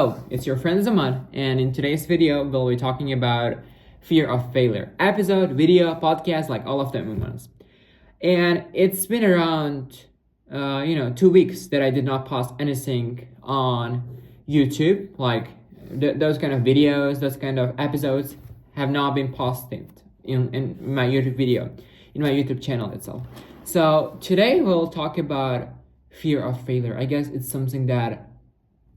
Hello, it's your friend Zaman, and in today's video, we'll be talking about fear of failure. Episode, video, podcast, like all of them in once. And it's been around, 2 weeks that I did not post anything on YouTube. Like those kind of videos, those kind of episodes have not been posted in my YouTube video, in my YouTube channel itself. So today we'll talk about fear of failure. I guess it's something that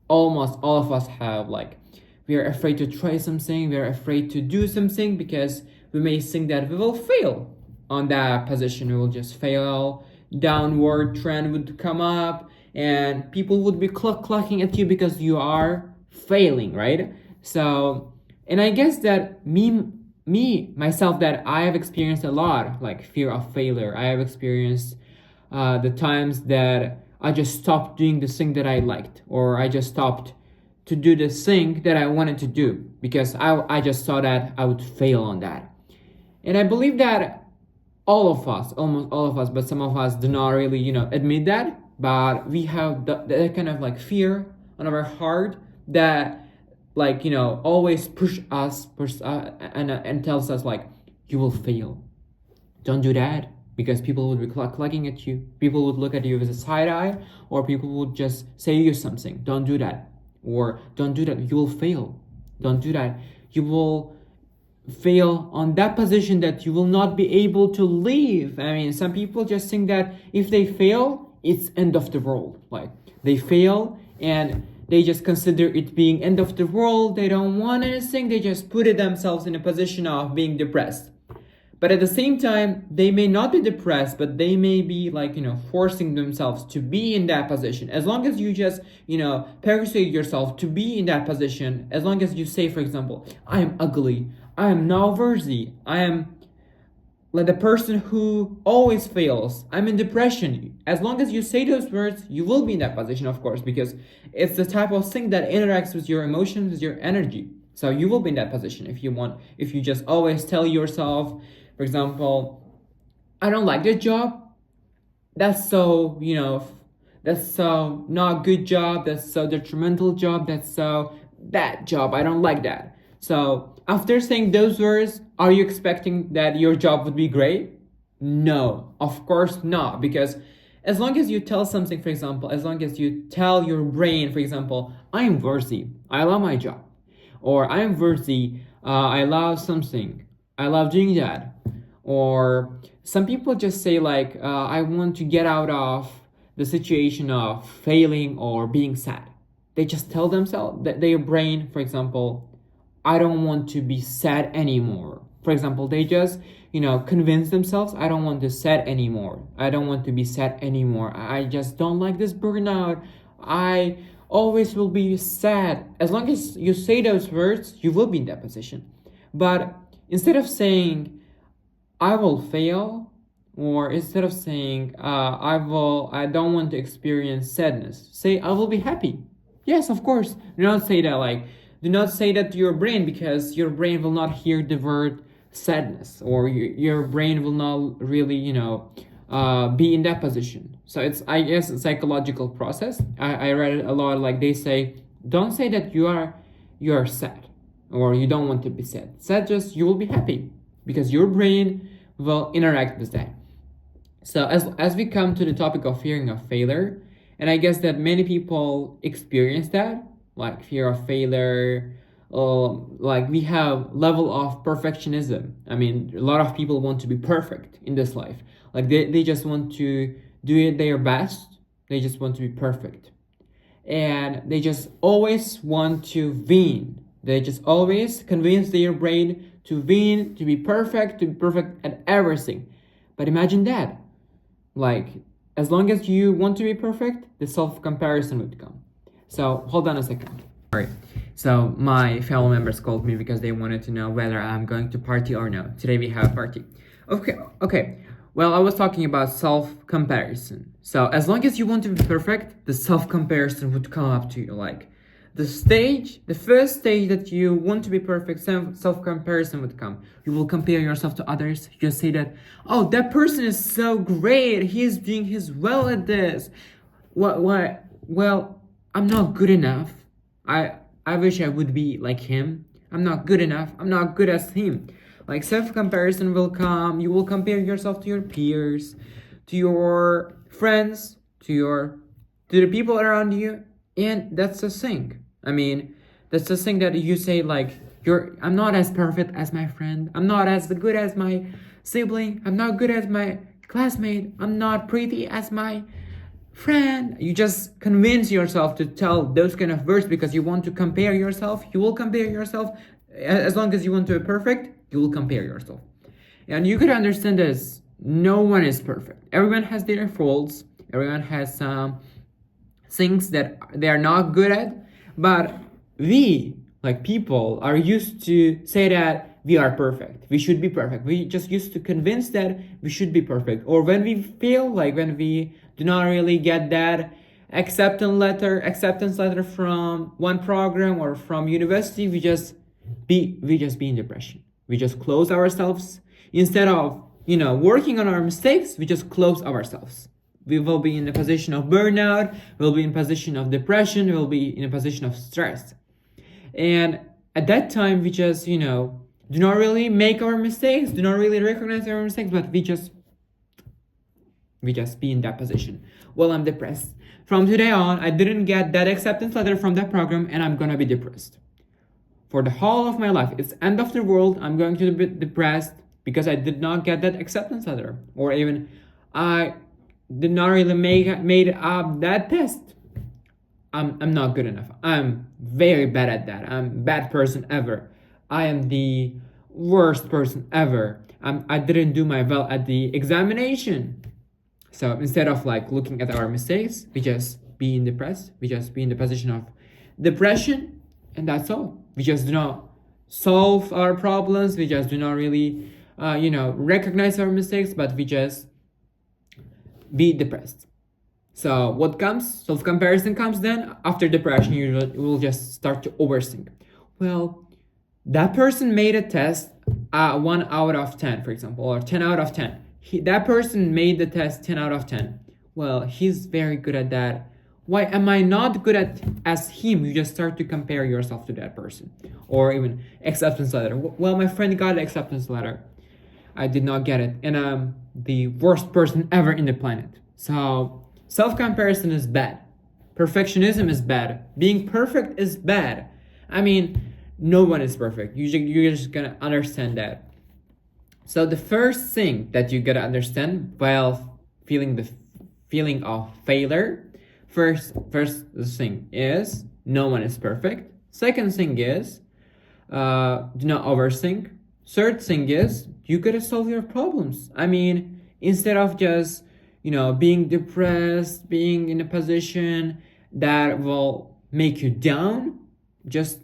almost all of us have. Like, we are afraid to try something, we are afraid to do something because we may think that we will fail on that position. We will just fail, downward trend would come up, and people would be clucking at you because you are failing, right? So, and I guess that myself, that I have experienced a lot, like fear of failure. I have experienced the times that I just stopped doing the thing that I liked, or I just stopped to do the thing that I wanted to do because I just saw that I would fail on that. And I believe that all of us, almost all of us, but some of us do not really, admit that, but we have that kind of like fear on our heart that always push us and tells us like, you will fail. Don't do that. Because people would be clucking at you. People would look at you with a side eye, or people would just say you something. Don't do that. Or don't do that. You will fail. Don't do that. You will fail on that position that you will not be able to leave. I mean, some people just think that if they fail, it's end of the world. Like, they fail and they just consider it being end of the world. They don't want anything. They just put themselves in a position of being depressed. But at the same time, they may not be depressed, but they may be forcing themselves to be in that position. As long as you just, persuade yourself to be in that position, as long as you say, for example, I am ugly, I am not worthy, I am like the person who always fails, I'm in depression. As long as you say those words, you will be in that position, of course, because it's the type of thing that interacts with your emotions, with your energy. So you will be in that position if you just always tell yourself, for example, I don't like this job. That's so, that's so not good job. That's so detrimental job. That's so bad job. I don't like that. So after saying those words, are you expecting that your job would be great? No, of course not. Because as long as you tell something, for example, as long as you tell your brain, for example, I am worthy, I love my job. Or I am worthy, I love something, I love doing that. Or some people just say like, I want to get out of the situation of failing or being sad. They just tell themselves, that their brain, for example, I don't want to be sad anymore. For example, they just, convince themselves, I don't want to sad anymore. I don't want to be sad anymore. I just don't like this burnout. I always will be sad. As long as you say those words, you will be in that position. But instead of saying, I will fail, or instead of saying, I don't want to experience sadness, say, I will be happy. Yes, of course. Do not say that to your brain, because your brain will not hear the word sadness, or your brain will not really, be in that position. So it's, I guess, a psychological process. I read it a lot. Like, they say, don't say that you are sad, or you don't want to be sad. Sad, just you will be happy, because your brain will interact with that. So as we come to the topic of fearing of failure, and I guess that many people experience that, like fear of failure. Like, we have level of perfectionism. I mean, a lot of people want to be perfect in this life. Like, they just want to do it their best. They just want to be perfect. And they just always want to win. They just always convince their brain to win, to be perfect at everything. But imagine that. Like, as long as you want to be perfect, the self-comparison would come. So hold on a second. All right. So my fellow members called me because they wanted to know whether I'm going to party or no. Today we have a party. Okay. Well, I was talking about self-comparison. So as long as you want to be perfect, the self-comparison would come up to you. Like, the first stage that you want to be perfect, self-comparison would come. You will compare yourself to others. You just say that, oh, that person is so great. He's doing his well at this. Well, I'm not good enough. I I wish I would be like him. I'm not good enough. I'm not good as him. Like self-comparison will come. You will compare yourself to your peers, to your friends, to the people around you, and that's the thing. I mean, that's the thing that you say like I'm not as perfect as my friend. I'm not as good as my sibling. I'm not good as my classmate. I'm not pretty as my friend. You just convince yourself to tell those kind of words because you want to compare yourself. You will compare yourself. As long as you want to be perfect, you will compare yourself. And you could understand this. No one is perfect. Everyone has their faults. Everyone has some things that they are not good at. But we, like people, are used to say that we are perfect. We should be perfect. We just used to convince that we should be perfect. Or when we feel like when we do not really get that acceptance letter from one program or from university, we just be in depression. We just close ourselves. Instead of working on our mistakes, we just close ourselves. We will be in a position of burnout, we'll be in a position of depression, we'll be in a position of stress. And at that time, we just, do not really make our mistakes, do not really recognize our mistakes, but we just be in that position. Well, I'm depressed. From today on, I didn't get that acceptance letter from that program, and I'm gonna be depressed. For the whole of my life, it's end of the world, I'm going to be depressed because I did not get that acceptance letter. Or even, I did not really made up that test. I'm not good enough. I'm very bad at that. I'm a bad person ever. I am the worst person ever. I didn't do my well at the examination. So instead of like looking at our mistakes, we just be in depressed. We just be in the position of depression, and that's all. We just do not solve our problems. We just do not really, recognize our mistakes, but we just be depressed. So what comes? Self-comparison comes then. After depression, you will just start to overthink. Well, that person made a test 1 out of 10, for example, or 10 out of 10. That person made the test 10 out of 10. Well, he's very good at that. Why am I not good at as him? You just start to compare yourself to that person. Or even acceptance letter. Well, my friend got an acceptance letter. I did not get it. And I'm the worst person ever in the planet. So self-comparison is bad. Perfectionism is bad. Being perfect is bad. I mean, no one is perfect. You're just gonna understand that. So the first thing that you gotta understand while feeling the feeling of failure, first thing is no one is perfect. Second thing is do not overthink. Third thing is you gotta solve your problems. I mean, instead of just being depressed, being in a position that will make you down, just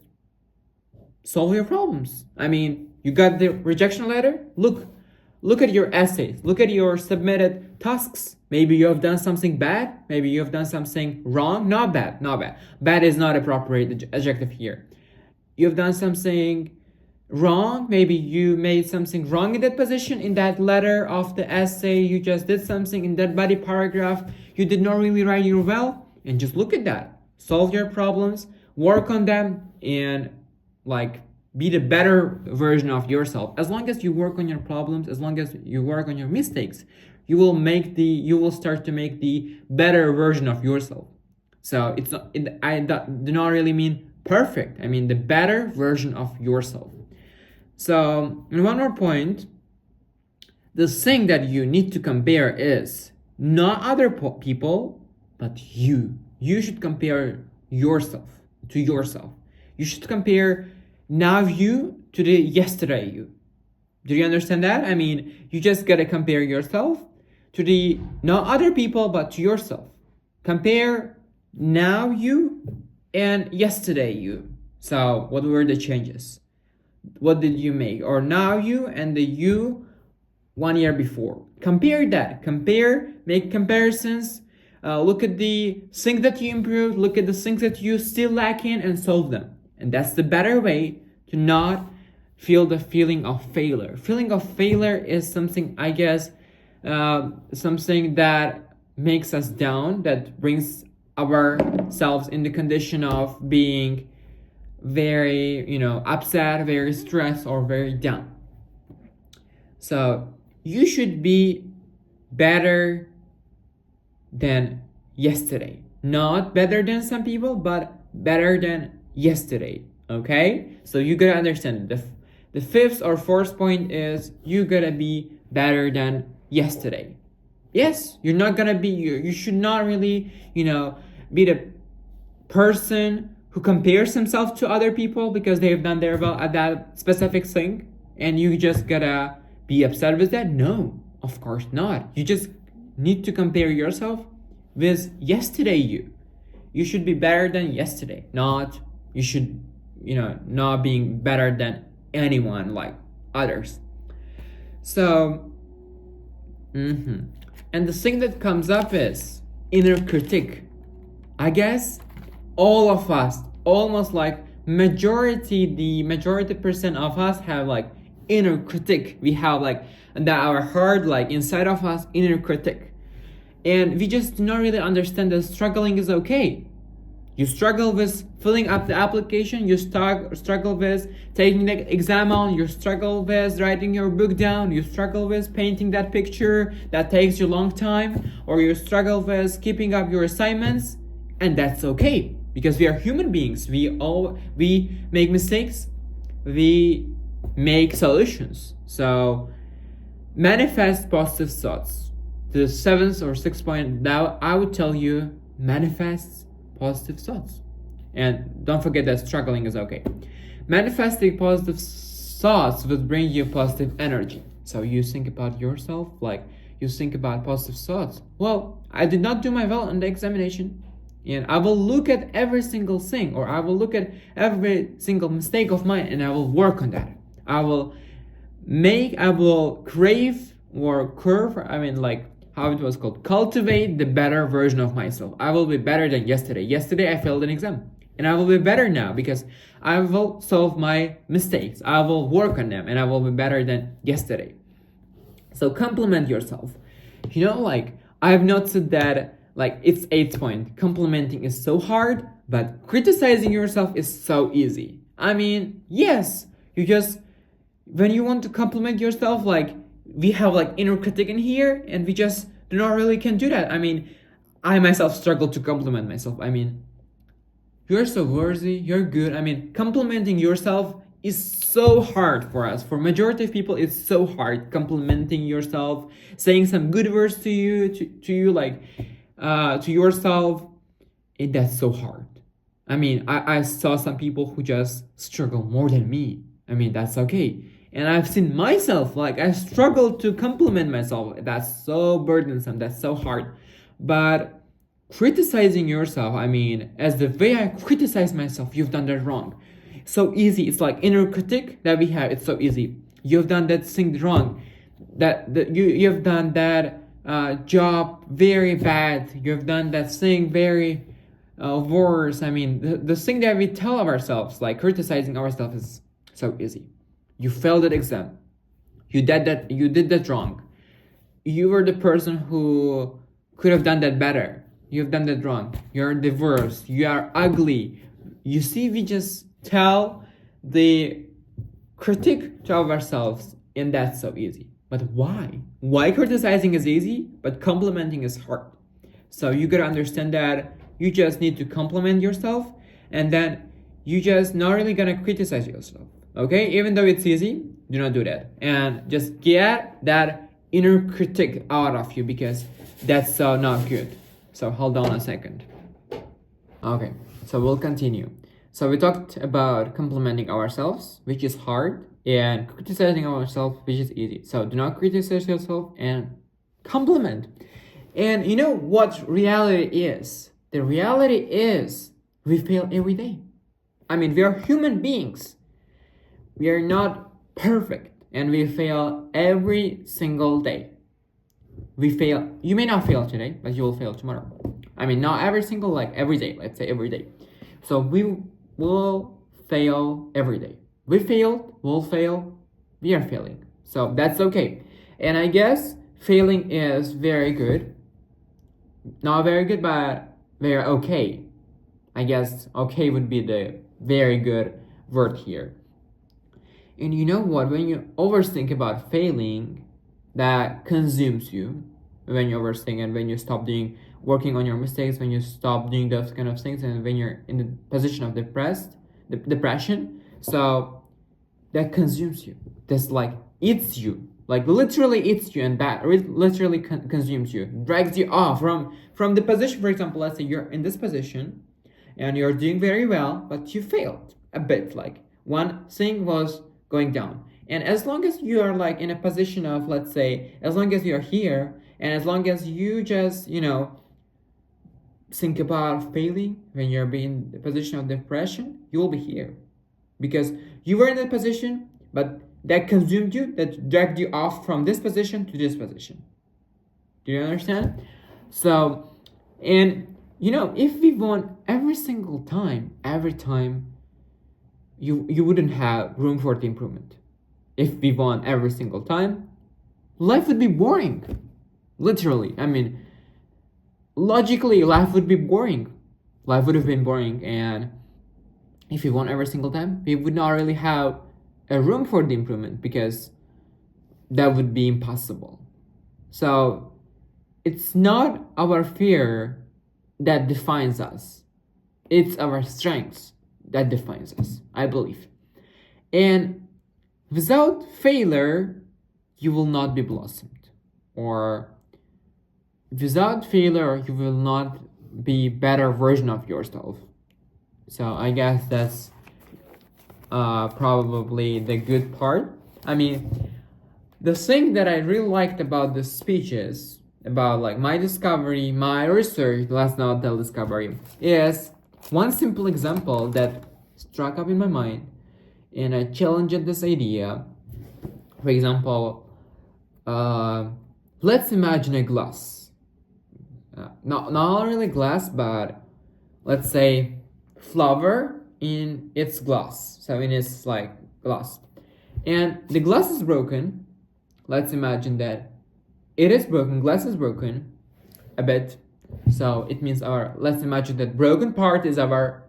solve your problems. I mean, you got the rejection letter? Look at your essays. Look at your submitted tasks. Maybe you have done something bad. Maybe you have done something wrong. Not bad. Bad is not appropriate adjective here. You have done something wrong. Maybe you made something wrong in that position, in that letter of the essay. You just did something in that body paragraph. You did not really write your well. And just look at that. Solve your problems. Work on them. And be the better version of yourself. As long as you work on your problems, as long as you work on your mistakes, you will start to make the better version of yourself. So I do not really mean perfect. I mean the better version of yourself. So, and one more point, the thing that you need to compare is not other people, but you. You should compare yourself to yourself. You should compare now you to the yesterday you. Do you understand that? I mean, you just gotta compare yourself to the not other people but to yourself. Compare now you and yesterday you. So what were the changes? What did you make? Or now you and the you 1 year before. Compare that. Make comparisons. Look at the things that you improved. Look at the things that you still lack in and solve them. And that's the better way to not feel the feeling of failure. Feeling of failure is something, I guess, something that makes us down, that brings ourselves in the condition of being very, upset, very stressed, or very down. So you should be better than yesterday. Not better than some people, but better than yesterday. Okay? So you gotta understand the fifth or fourth point is you gotta be better than yesterday. Yes, you're not gonna be, you should not really, be the person who compares himself to other people because they've done their well at that specific thing, and you just gotta be upset with that. No, of course not. You just need to compare yourself with yesterday. You should be better than yesterday, not you should, not being better than anyone like others. So and the thing that comes up is inner critic. I guess all of us, almost like the majority percent of us have like inner critic. We have like that our heart, like inside of us, inner critic. And we just do not really understand that struggling is okay. You struggle with filling up the application, you struggle with taking the exam on, you struggle with writing your book down, you struggle with painting that picture that takes you a long time, or you struggle with keeping up your assignments, and that's okay because we are human beings. We make mistakes, we make solutions. So manifest positive thoughts. The seventh or sixth point now I would tell you, manifest positive thoughts. And don't forget that struggling is okay. Manifesting positive thoughts will bring you positive energy. So you think about yourself, like you think about positive thoughts. Well, I did not do my well on the examination, and I will look at every single thing, or I will look at every single mistake of mine, and I will work on that. I will crave or curve, how it was called, cultivate the better version of myself. I will be better than yesterday. Yesterday I failed an exam, and I will be better now because I will solve my mistakes. I will work on them, and I will be better than yesterday. So compliment yourself. I've noticed that it's 8th point. Complimenting is so hard, but criticizing yourself is so easy. Yes, when you want to compliment yourself, we have inner critic in here, and we just do not really can do that. I myself struggle to compliment myself. You're so worthy, you're good. Complimenting yourself is so hard for us. For majority of people, it's so hard complimenting yourself, saying some good words to you, to yourself. That's so hard. I saw some people who just struggle more than me. That's okay. And I've seen myself, I struggle to compliment myself. That's so burdensome, that's so hard. But criticizing yourself, as the way I criticize myself, you've done that wrong. So easy, it's like inner critic that we have, it's so easy. You've done that thing wrong. You've done that job very bad. You've done that thing very worse. The thing that we tell ourselves, criticizing ourselves, is so easy. You failed that exam. You did that wrong. You were the person who could have done that better. You've done that wrong. You're the worst. You are ugly. You see, we just tell the critique to ourselves, and that's so easy. But why? Why criticizing is easy, but complimenting is hard? So you gotta understand that you just need to compliment yourself, and then you just not really gonna criticize yourself. Okay, even though it's easy, do not do that, and just get that inner critic out of you, because that's so not good. So hold on a second. Okay, so we'll continue. So we talked about complimenting ourselves, which is hard, and criticizing ourselves, which is easy. So do not criticize yourself and compliment. And you know what reality is? The reality is we fail every day. We are human beings. We are not perfect, and we fail every single day. We fail. You may not fail today, but you will fail tomorrow. Not every single, every day. Let's say every day. So we will fail every day. We failed, we'll fail, we are failing. So that's okay. And I guess failing is very good. Not very good, but very okay. I guess okay would be the very good word here. And you know what? When you overthink about failing, that consumes you. When you overthink and when you stop working on your mistakes, when you stop doing those kind of things, and when you're in the position of depression, so that consumes you. That's like eats you, like literally eats you, and that literally consumes you, drags you off from the position. For example, let's say you're in this position, and you're doing very well, but you failed a bit. Like one thing was going down, and as long as you are like in a position of, let's say, as long as you're here, and as long as you just think about failing when you're being in the position of depression, you will be here because you were in that position, but that consumed you, that dragged you off from this position to this position. Do you understand? So, and if we want every single time, every time, you wouldn't have room for the improvement. If we won every single time, life would be boring. Literally, I mean, logically, life would be boring. Life would have been boring, and if we won every single time, we would not really have a room for the improvement because that would be impossible. So it's not our fear that defines us. It's our strengths that defines us, I believe. And without failure, you will not be blossomed. Or without failure, you will not be better version of yourself. So I guess that's probably the good part. I mean, the thing that I really liked about the speeches, about like my discovery, my research, let's not tell discovery, is one simple example that struck up in my mind, and I challenged this idea. For example, let's imagine a glass. Not really glass, but let's say flower in its glass. So in its like glass. And the glass is broken. Let's imagine that it is broken, glass is broken a bit. So it means let's imagine that broken part is our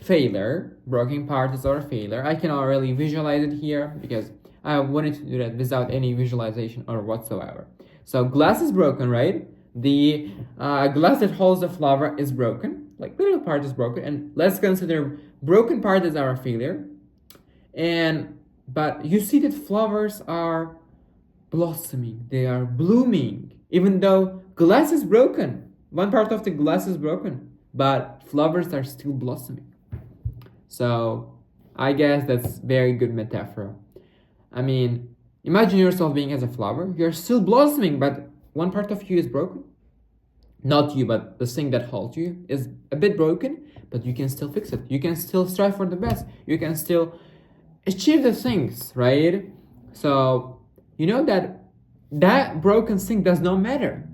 failure. Broken part is our failure. I cannot really visualize it here because I wanted to do that without any visualization or whatsoever. So glass is broken, right? The glass that holds the flower is broken. Like little part is broken, and let's consider broken part as our failure. But you see that flowers are blossoming, they are blooming, even though glass is broken. One part of the glass is broken, but flowers are still blossoming. So I guess that's very good metaphor. I mean, imagine yourself being as a flower. You're still blossoming, but one part of you is broken. Not you, but the thing that holds you is a bit broken, but you can still fix it. You can still strive for the best. You can still achieve the things, right? So you know that broken thing does not matter.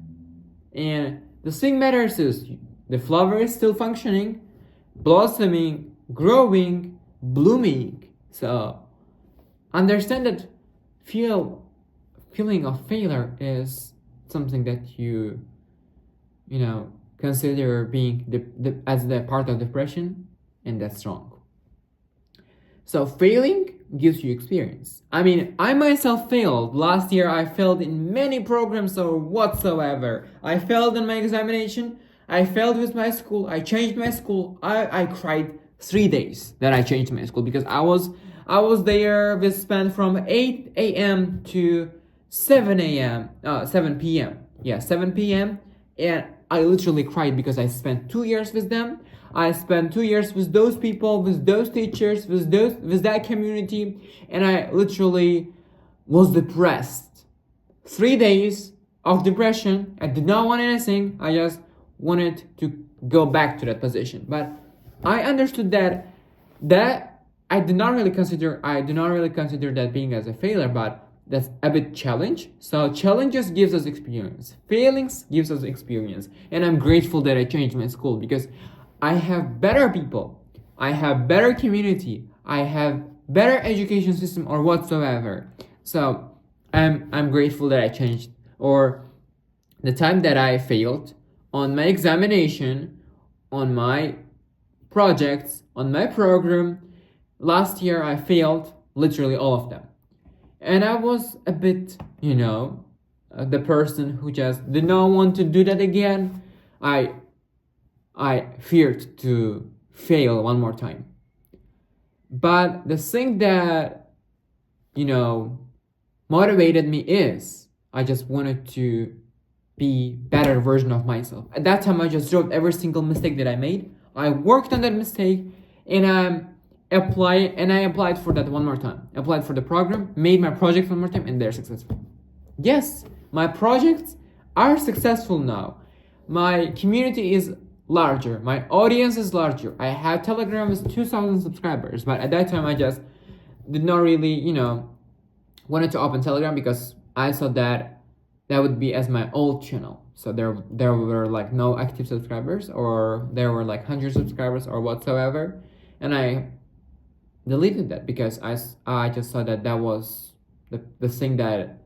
And the thing matters is the flower is still functioning, blossoming, growing, blooming. So understand that feeling of failure is something that you consider being as the part of depression, and that's wrong. So failing gives you experience. I mean, I myself failed. Last year I failed in many programs or whatsoever. I failed in my examination. I failed with my school. I changed my school. I cried 3 days that I changed my school because I was there. We spent from 8 a.m. to 7 p.m. Yeah, 7 p.m. And I literally cried because I spent 2 years with them. I spent 2 years with those people, with those teachers, with that community, and I literally was depressed. 3 days of depression. I did not want anything. I just wanted to go back to that position. But I understood that I do not really consider that being as a failure, but that's a bit challenge. So challenges gives us experience. Failings gives us experience. And I'm grateful that I changed my school because I have better people. I have better community. I have better education system or whatsoever. So I'm grateful that I changed, or the time that I failed on my examination, on my projects on my program. Last year I failed literally all of them. And I was a bit, the person who just did not want to do that again. I feared to fail one more time. But the thing that, motivated me is I just wanted to be better version of myself. At that time, I just wrote every single mistake that I made. I worked on that mistake, and I applied for that one more time. Applied for the program, made my project one more time, and they're successful. Yes, my projects are successful now. My community is larger. My audience is larger. I have Telegram with 2,000 subscribers, but at that time I just did not really, wanted to open Telegram because I saw that would be as my old channel. So there were like no active subscribers, or there were like 100 subscribers or whatsoever, and I deleted that because I just saw that was the thing that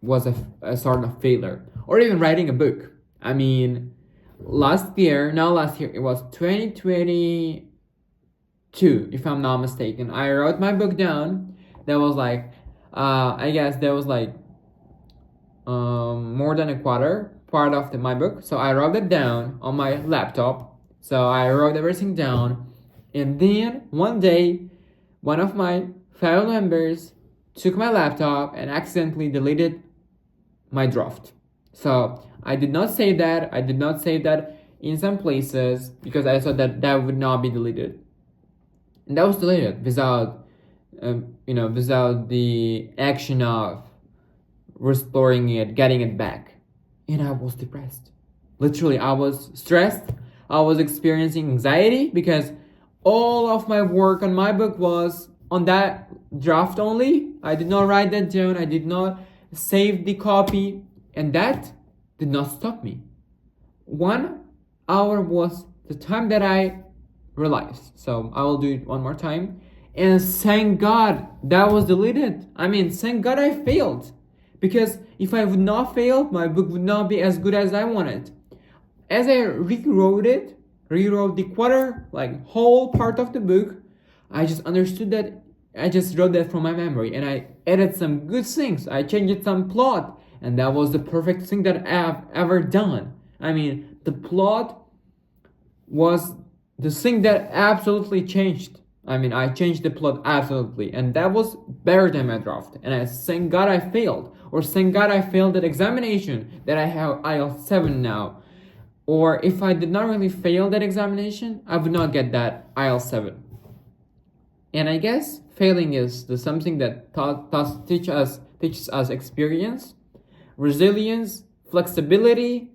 was a sort of failure. Or even writing a book. I mean, last year, it was 2022, if I'm not mistaken. I wrote my book down. That was like, I guess that was like more than a quarter part of my book. So I wrote it down on my laptop. So I wrote everything down. And then one day, one of my family members took my laptop and accidentally deleted my draft. So I did not save that. I did not save that in some places because I thought that would not be deleted. And that was deleted without, without the action of restoring it, getting it back. And I was depressed. Literally, I was stressed. I was experiencing anxiety because all of my work on my book was on that draft only. I did not write that down. I did not save the copy. And that did not stop me. 1 hour was the time that I realized. So I will do it one more time. And thank God that was deleted. I mean, thank God I failed. Because if I would not fail, my book would not be as good as I wanted. As I rewrote the whole part of the book, I just understood that I just wrote that from my memory, and I added some good things. I changed some plot, and that was the perfect thing that I've ever done. I mean, the plot was the thing that absolutely changed. I mean, I changed the plot absolutely, and that was better than my draft. And I thank God I failed, or thank God I failed that examination that I have IELTS 7 now. Or if I did not really fail that examination, I would not get that IELTS 7. And I guess failing is something that teaches us experience, resilience, flexibility,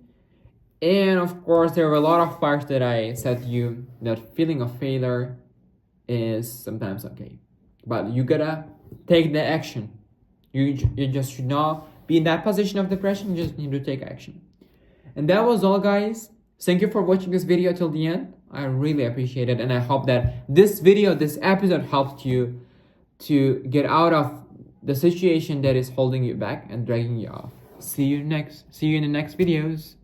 and of course there were a lot of parts that I said to you that feeling of failure is sometimes okay, but you gotta take the action. You just should not be in that position of depression. You just need to take action. And that was all, guys. Thank you for watching this video till the end. I really appreciate it, and I hope that this episode helped you to get out of the situation that is holding you back and dragging you off. See you in the next videos.